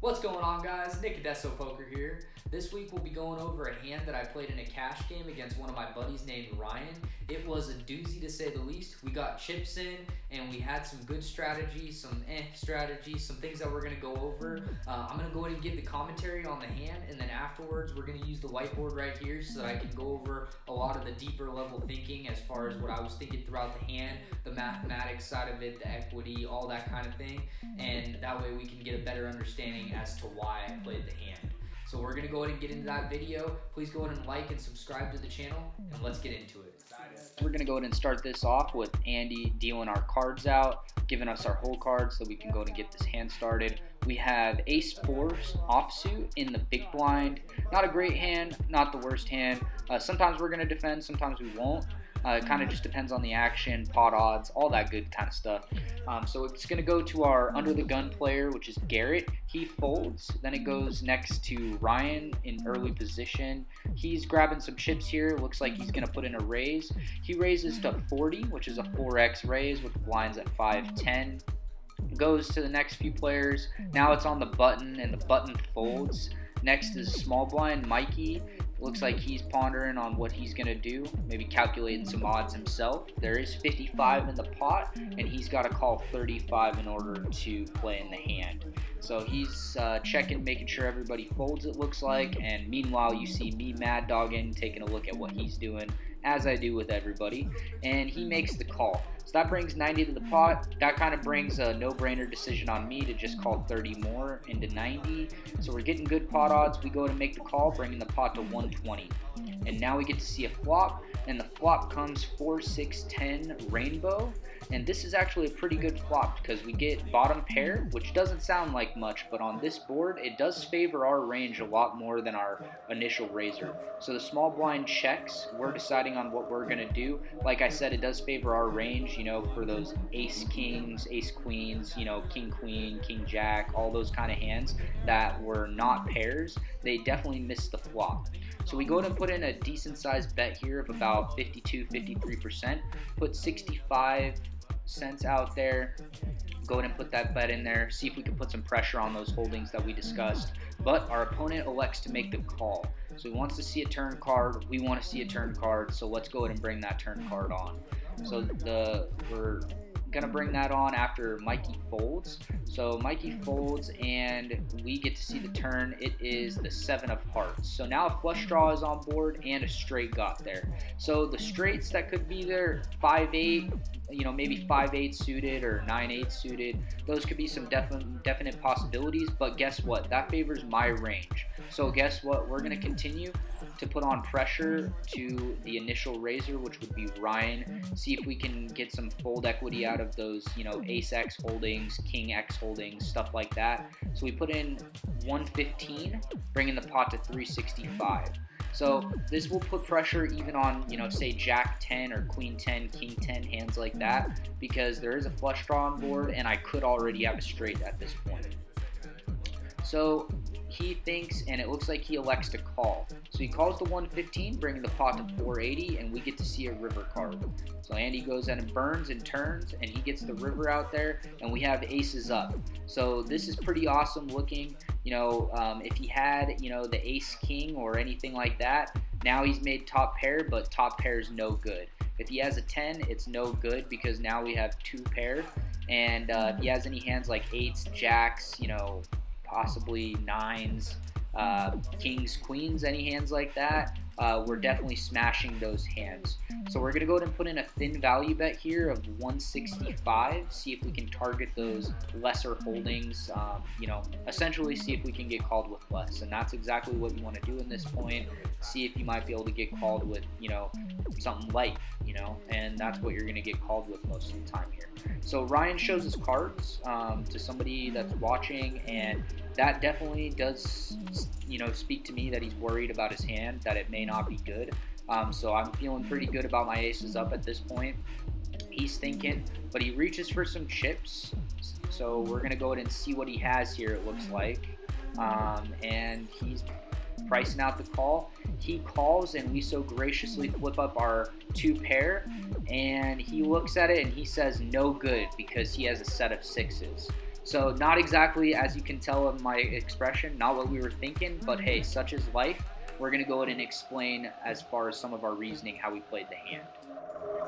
What's going on, guys? Nick Addesso Poker here. This week we'll be going over a hand that I played in a cash game against one of my buddies named Ryan. It was a doozy to say the least. We got chips in and we had some good strategies, some strategies, some things that we're going to go over. I'm going to go ahead and give the commentary on the hand, and then afterwards we're going to use the whiteboard right here so that I can go over a lot of the deeper level thinking as far as what I was thinking throughout the hand, the mathematics side of it, the equity, all that kind of thing, and that way we can get a better understanding as to why I played the hand. So we're going to go ahead and get into that video. Please go ahead and like and subscribe to the channel, and let's get into it. We're going to go ahead and start this off with Andy dealing our cards out, giving us our whole cards so we can go ahead and get this hand started. We have Ace-4 offsuit in the big blind. Not a great hand, not the worst hand. Sometimes we're going to defend, sometimes we won't. It kind of just depends on the action, pot odds, all that good kind of stuff. So it's going to go to our under the gun player, which is Garrett. He folds. Then it goes next to Ryan in early position. He's grabbing some chips here. Looks like he's going to put in a raise. He raises to 40, which is a 4x raise with the blinds at 5-10. Goes to the next few players. Now it's on the button, and the button folds. Next is small blind Mikey. Looks like he's pondering on what he's going to do, maybe calculating some odds himself. There is 55 in the pot, and he's got to call 35 in order to play in the hand. So he's checking, making sure everybody folds, it looks like, and meanwhile you see me mad dogging, taking a look at what he's doing, as I do with everybody, and he makes the call. So that brings 90 to the pot. That kind of brings a no-brainer decision on me to just call 30 more into 90. So we're getting good pot odds. We go ahead and make the call, bringing the pot to 120. And now we get to see a flop, and the flop comes 4, 6, 10 rainbow. And this is actually a pretty good flop because we get bottom pair, which doesn't sound like much, but on this board, it does favor our range a lot more than our initial raiser. So the small blind checks. We're deciding on what we're going to do. Like I said, it does favor our range, for those ace kings, ace queens, king queen, king jack, all those kind of hands that were not pairs. They definitely missed the flop. So we go ahead and put in a decent sized bet here of about 52-53%. Put 65 cents out there. Go ahead and put that bet in there. See if we can put some pressure on those holdings that we discussed. But our opponent elects to make the call. So he wants to see a turn card. We want to see a turn card. So let's go ahead and bring that turn card on. So we're gonna bring that on after Mikey folds. So Mikey folds and we get to see the turn. It is the 7 of hearts. So now a flush draw is on board and a straight got there. So the straights that could be there, 5-8, maybe 5-8 suited or 9-8 suited, those could be some definite possibilities, but guess what? That favors my range. So guess what? We're gonna continue to put on pressure to the initial raiser, which would be Ryan. See if we can get some fold equity out of those, ace X holdings, king X holdings, stuff like that. So we put in 115, bringing the pot to 365. So this will put pressure even on, say Jack 10 or Queen 10, King 10, hands like that, because there is a flush draw on board and I could already have a straight at this point. So he thinks, and it looks like he elects to call. So he calls the 115, bringing the pot to 480, and we get to see a river card. So Andy goes in and burns and turns, and he gets the river out there, and we have aces up. So this is pretty awesome looking. If he had, the ace king or anything like that, now he's made top pair, but top pair is no good. If he has a 10, it's no good because now we have 2 pair. And if he has any hands like 8s, jacks, possibly 9s, kings, queens, any hands like that, we're definitely smashing those hands. So we're going to go ahead and put in a thin value bet here of 165, see if we can target those lesser holdings, essentially see if we can get called with less. And that's exactly what you want to do in this point. See if you might be able to get called with, something light, and that's what you're going to get called with most of the time here. So Ryan shows his cards to somebody that's watching, and that definitely does, speak to me that he's worried about his hand, that it may not be good. So I'm feeling pretty good about my aces up at this point. He's thinking, but he reaches for some chips. So we're going to go ahead and see what he has here, it looks like. And he's pricing out the call. He calls, and we so graciously flip up our 2 pair, and he looks at it and he says no good because he has a set of 6s. So not exactly, as you can tell in my expression, not what we were thinking, but hey, such is life. We're going to go ahead and explain as far as some of our reasoning how we played the hand.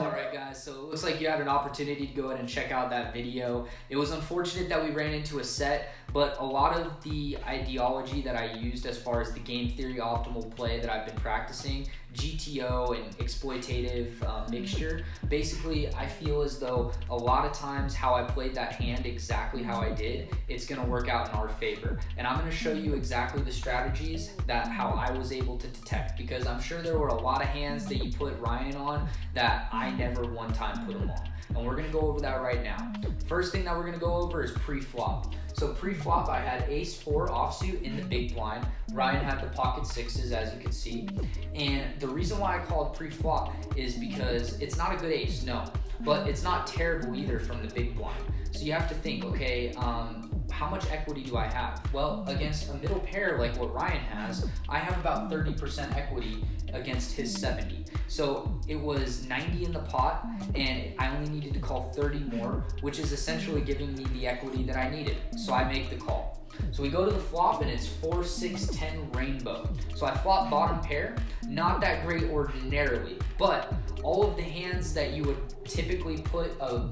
Alright guys, so it looks like you had an opportunity to go ahead and check out that video. It was unfortunate that we ran into a set, but a lot of the ideology that I used as far as the game theory optimal play that I've been practicing, GTO and exploitative mixture, basically I feel as though a lot of times how I played that hand exactly how I did, it's going to work out in our favor. And I'm going to show you exactly the strategies that how I was able to detect, because I'm sure there were a lot of hands that you put Ryan on that I never one time put him on. And we're going to go over that right now. First thing that we're going to go over is pre-flop. So pre-flop, I had ace-4 offsuit in the big blind. Ryan had the pocket sixes, as you can see. And the reason why I called pre-flop is because it's not a good ace, no. But it's not terrible either from the big blind. So you have to think, okay, how much equity do I have? Well, against a middle pair like what Ryan has, I have about 30% equity against his 70. So it was 90 in the pot, and I only needed to call 30 more, which is essentially giving me the equity that I needed. So I make the call. So we go to the flop, and it's 4, 6, 10 rainbow. So I flop bottom pair, not that great ordinarily, but all of the hands that you would typically put a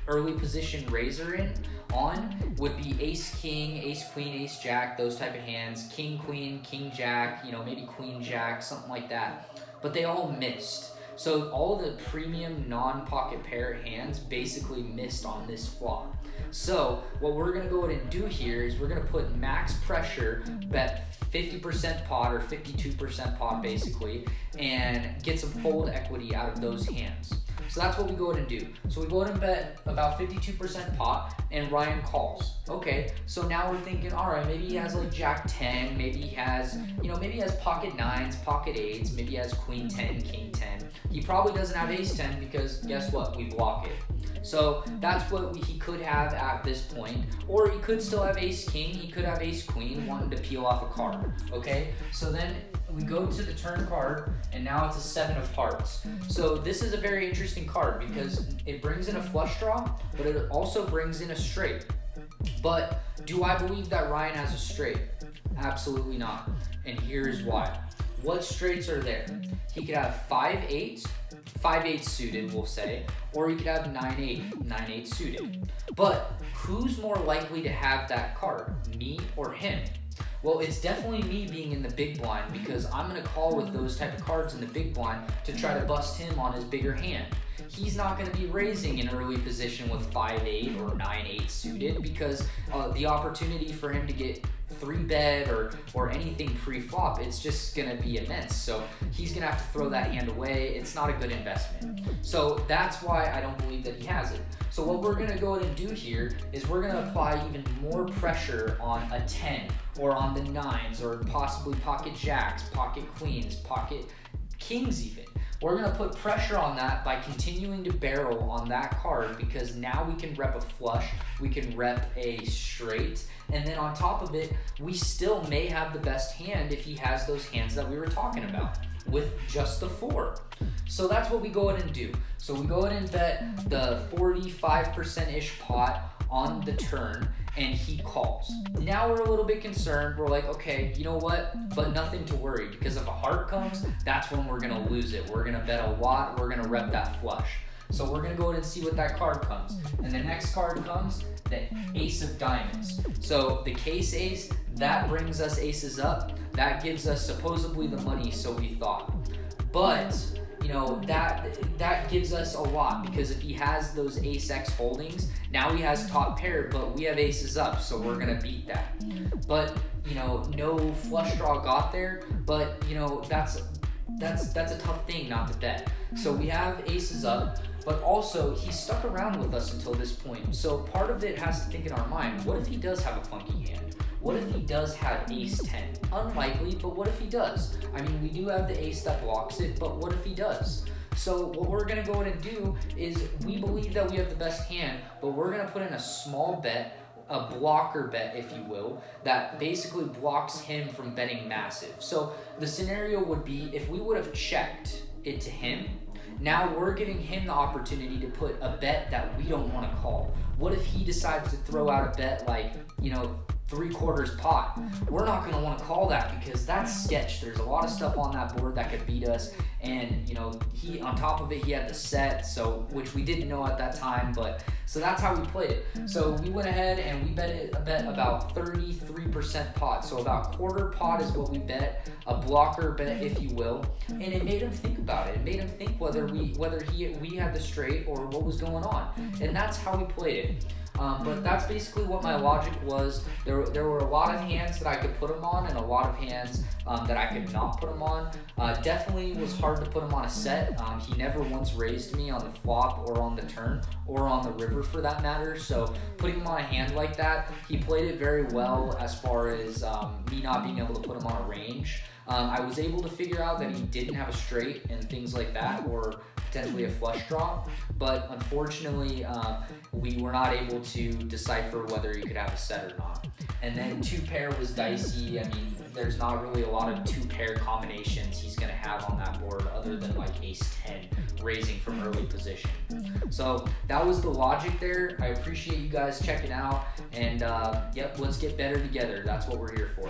early position raiser in on would be ace king, ace queen, ace jack, those type of hands, king queen, king jack, you know, maybe queen jack, something like that. But they all missed. So all of the premium non-pocket pair hands basically missed on this flop. So what we're gonna go ahead and do here is we're gonna put max pressure, bet 50% pot or 52% pot basically, and get some fold equity out of those hands. So that's what we go ahead and do. So we go ahead and bet about 52% pot, and Ryan calls. Okay, so now we're thinking, all right, maybe he has like jack 10, maybe he has, you know, maybe he has pocket 9s, pocket 8s, maybe he has queen 10, king 10. He probably doesn't have ace 10 because guess what? We block it. So that's what he could have at this point, or he could still have ace king, he could have ace queen, wanting to peel off a card, okay? So then we go to the turn card, and now it's a 7 of hearts. So this is a very interesting card because it brings in a flush draw, but it also brings in a straight. But do I believe that Ryan has a straight? Absolutely not, and here's why. What straights are there? He could have 5-8, 5-8 suited, we'll say, or he could have 9-8, 9-8 suited. But who's more likely to have that card, me or him? Well, it's definitely me being in the big blind because I'm going to call with those type of cards in the big blind to try to bust him on his bigger hand. He's not going to be raising an early position with 5-8 or 9-8 suited because the opportunity for him to get 3-bet or anything pre-flop, it's just going to be immense. So he's going to have to throw that hand away. It's not a good investment. So that's why I don't believe that he has it. So what we're going to go ahead and do here is we're going to apply even more pressure on a 10 or on the 9s or possibly pocket jacks, pocket queens, pocket kings even. We're going to put pressure on that by continuing to barrel on that card because now we can rep a flush, we can rep a straight, and then on top of it, we still may have the best hand if he has those hands that we were talking about with just the 4. So that's what we go ahead and do. So we go ahead and bet the 45%-ish pot on the turn, and he calls. Now we're a little bit concerned. We're like, okay, you know what? But nothing to worry, because if a heart comes, that's when we're gonna lose it. We're gonna bet a lot, we're gonna rep that flush. So we're gonna go ahead and see what that card comes. And the next card comes, the ace of diamonds. So the case ace, that brings us aces up. That gives us supposedly the money, so we thought. But you know, that gives us a lot because if he has those ace-x holdings, now he has top pair, but we have aces up, so we're gonna beat that. But you know, no flush draw got there, but you know, that's a tough thing not to bet. So we have aces up, but also he stuck around with us until this point. So part of it has to think in our mind, what if he does have a funky hand? What if he does have ace 10? Unlikely, but what if he does? I mean, we do have the ace that blocks it, but what if he does? So what we're gonna go ahead and do is we believe that we have the best hand, but we're gonna put in a small bet, a blocker bet, if you will, that basically blocks him from betting massive. So the scenario would be if we would have checked it to him, Now we're giving him the opportunity to put a bet that we don't want to call. What if he decides to throw out a bet like, 3/4 pot? We're not going to want to call that because that's sketch. There's a lot of stuff on that board that could beat us, and he, on top of it, he had the set, so which we didn't know at that time, but so that's how we played it. So we went ahead and we bet about 33% pot, so about quarter pot is what we bet, a blocker bet if you will, and it made him think about it. It made him think whether we had the straight or what was going on, and that's how we played it. But that's basically what my logic was. There were a lot of hands that I could put him on and a lot of hands that I could not put him on. Definitely was hard to put him on a set. He never once raised me on the flop or on the turn or on the river for that matter. So putting him on a hand like that, he played it very well as far as me not being able to put him on a range. I was able to figure out that he didn't have a straight and things like that, or potentially a flush draw, but unfortunately we were not able to decipher whether he could have a set or not. And then 2-pair was dicey. I mean, there's not really a lot of 2-pair combinations he's going to have on that board other than like ace-10 raising from early position. So that was the logic there. I appreciate you guys checking out, and let's get better together. That's what we're here for.